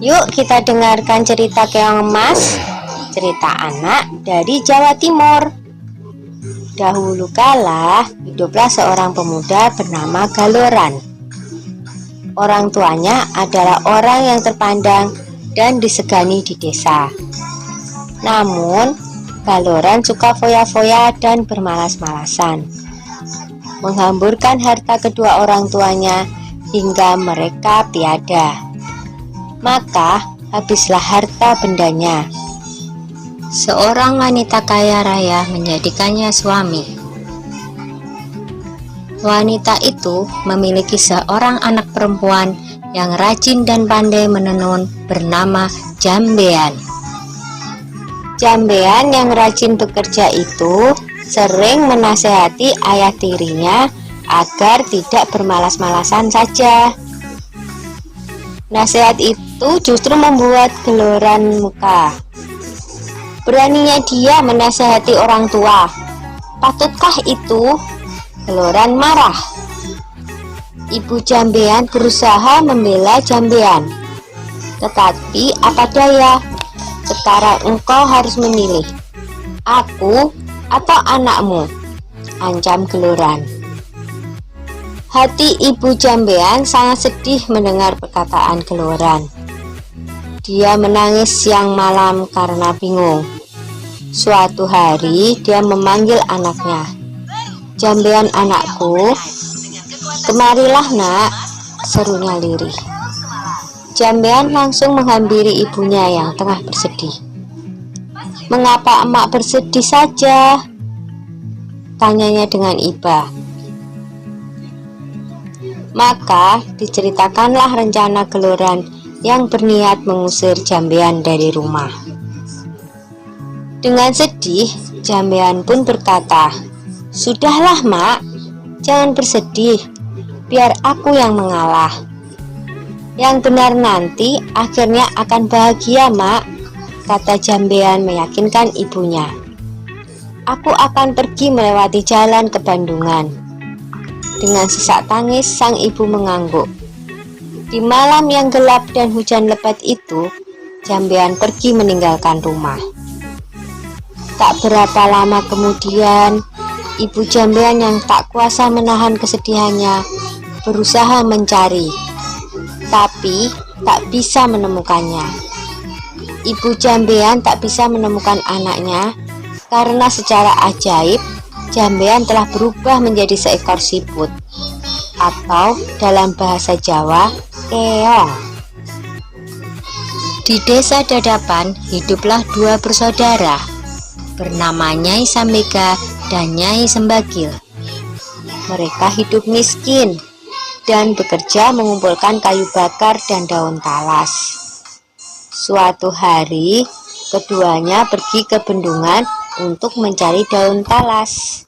Yuk kita dengarkan cerita Keong Emas, cerita anak dari Jawa Timur. Dahulu kala, hiduplah seorang pemuda bernama Galoran. Orang tuanya adalah orang yang terpandang dan disegani di desa. Namun, Galoran suka foya-foya dan bermalas-malasan, menghamburkan harta kedua orang tuanya hingga mereka tiada. Maka habislah harta bendanya. Seorang wanita kaya raya menjadikannya suami. Wanita itu memiliki seorang anak perempuan yang rajin dan pandai menenun bernama Jambean. Jambean yang rajin bekerja itu sering menasehati ayah tirinya agar tidak bermalas-malasan saja. Nasihat itu justru membuat Galoran muka. Beraninya dia menasehati orang tua. Patutkah itu? Galoran marah. Ibu Jambean berusaha membela Jambean. Tetapi apa daya, sekarang engkau harus memilih, aku atau anakmu, ancam Galoran. Hati ibu Jambean sangat sedih mendengar perkataan Galoran. Dia menangis siang malam karena bingung. Suatu hari dia memanggil anaknya. Jambean anakku, kemarilah nak, serunya lirih. Jambean langsung menghampiri ibunya yang tengah bersedih. Mengapa emak bersedih saja? Tanyanya dengan iba. Maka diceritakanlah rencana Galoran yang berniat mengusir Jambean dari rumah. Dengan sedih, Jambean pun berkata, "Sudahlah mak, jangan bersedih, biar aku yang mengalah. Yang benar nanti akhirnya akan bahagia mak," kata Jambean meyakinkan ibunya. "Aku akan pergi melewati jalan ke Bandungan." Dengan sesak tangis sang ibu mengangguk. Di malam yang gelap dan hujan lebat itu, Jambean pergi meninggalkan rumah. Tak berapa lama kemudian, ibu Jambean yang tak kuasa menahan kesedihannya berusaha mencari, tapi tak bisa menemukannya. Ibu Jambean tak bisa menemukan anaknya karena secara ajaib Jambean telah berubah menjadi seekor siput, atau dalam bahasa Jawa, keong. Di desa Dadapan hiduplah dua bersaudara bernama Nyai Sambega dan Nyai Sembagil. Mereka hidup miskin dan bekerja mengumpulkan kayu bakar dan daun talas. Suatu hari, keduanya pergi ke bendungan untuk mencari daun talas.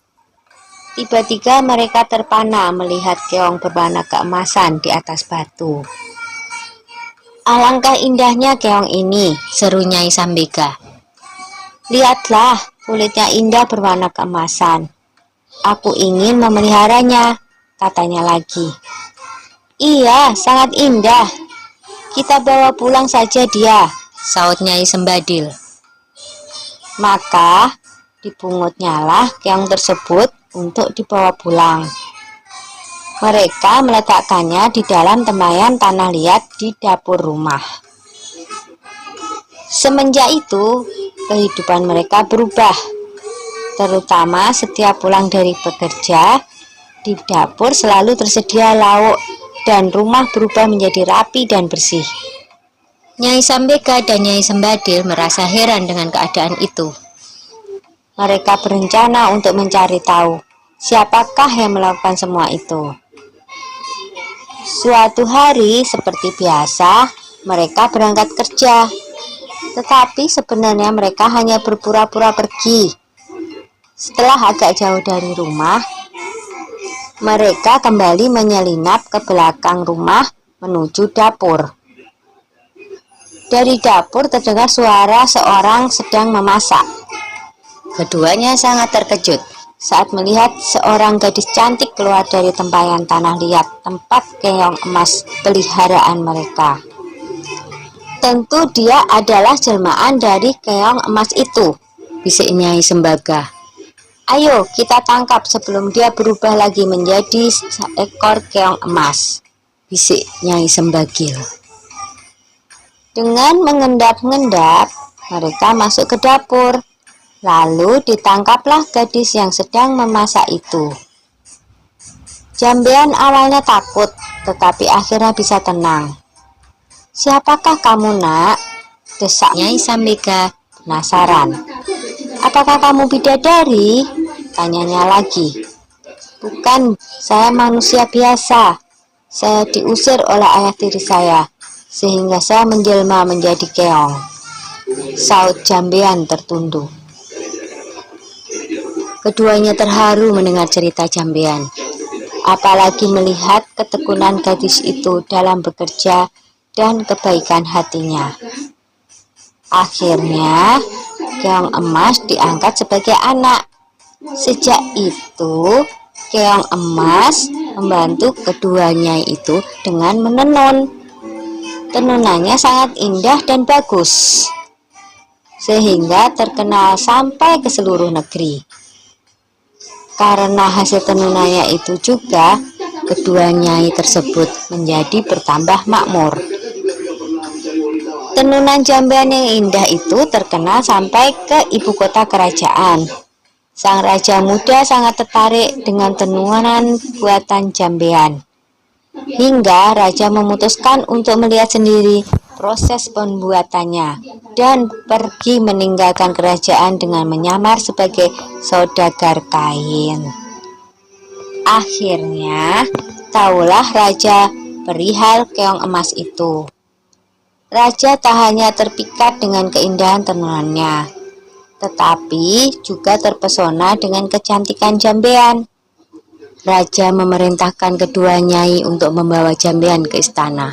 Tiba-tiba mereka terpana melihat keong berwarna keemasan di atas batu. "Alangkah indahnya keong ini," seru Nyai Sambega. "Lihatlah, kulitnya indah berwarna keemasan. Aku ingin memeliharanya," katanya lagi. "Iya, sangat indah. Kita bawa pulang saja dia," saut Nyai Sembadil. Maka dipunguտնyalah keong tersebut untuk dibawa pulang. Mereka meletakkannya di dalam tempayan tanah liat di dapur rumah. Semenjak itu, kehidupan mereka berubah. Terutama setiap pulang dari bekerja, di dapur selalu tersedia lauk dan rumah berubah menjadi rapi dan bersih. Nyai Sambega dan Nyai Sembadil merasa heran dengan keadaan itu. Mereka berencana untuk mencari tahu siapakah yang melakukan semua itu. Suatu hari seperti biasa, mereka berangkat kerja. Tetapi sebenarnya mereka hanya berpura-pura pergi. Setelah agak jauh dari rumah, mereka kembali menyelinap ke belakang rumah menuju dapur. Dari dapur terdengar suara seorang sedang memasak. Keduanya sangat terkejut. saat melihat seorang gadis cantik keluar dari tempayan tanah liat, tempat keong emas peliharaan mereka. Tentu dia adalah jelmaan dari keong emas itu, bisik Nyai Sembaga. Ayo kita tangkap sebelum dia berubah lagi menjadi seekor keong emas, bisik Nyai Sembagil. Dengan mengendap-endap, mereka masuk ke dapur. Lalu ditangkaplah gadis yang sedang memasak itu. Jambean awalnya takut, tetapi akhirnya bisa tenang. Siapakah kamu, nak? Desak Nyai Sambika penasaran. Apakah kamu bidadari? Tanyanya lagi. Bukan, saya manusia biasa. Saya diusir oleh ayah tiri saya, sehingga saya menjelma menjadi keong, saut Jambean tertunduk. Keduanya terharu mendengar cerita Jambean, apalagi melihat ketekunan gadis itu dalam bekerja dan kebaikan hatinya. Akhirnya, keong emas diangkat sebagai anak. Sejak itu, keong emas membantu keduanya itu dengan menenun. Tenunannya sangat indah dan bagus, sehingga terkenal sampai ke seluruh negeri. Karena hasil tenunannya itu juga, kedua nyai tersebut menjadi bertambah makmur. Tenunan Jambean yang indah itu terkenal sampai ke ibu kota kerajaan. Sang raja muda sangat tertarik dengan tenunan buatan Jambean, hingga raja memutuskan untuk melihat sendiri proses pembuatannya dan pergi meninggalkan kerajaan dengan menyamar sebagai saudagar kain. Akhirnya, tahulah raja perihal keong emas itu. Raja tak hanya terpikat dengan keindahan tenunannya, tetapi juga terpesona dengan kecantikan Jambean. Raja memerintahkan kedua nyai untuk membawa Jambean ke istana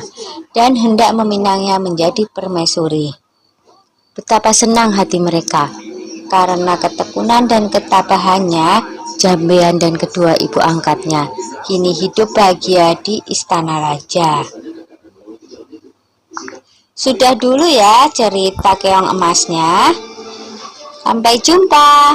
dan hendak meminangnya menjadi permaisuri. Betapa senang hati mereka, karena ketekunan dan ketabahannya, Jambean dan kedua ibu angkatnya kini hidup bahagia di istana raja. Sudah dulu ya cerita keong emasnya. Sampai jumpa.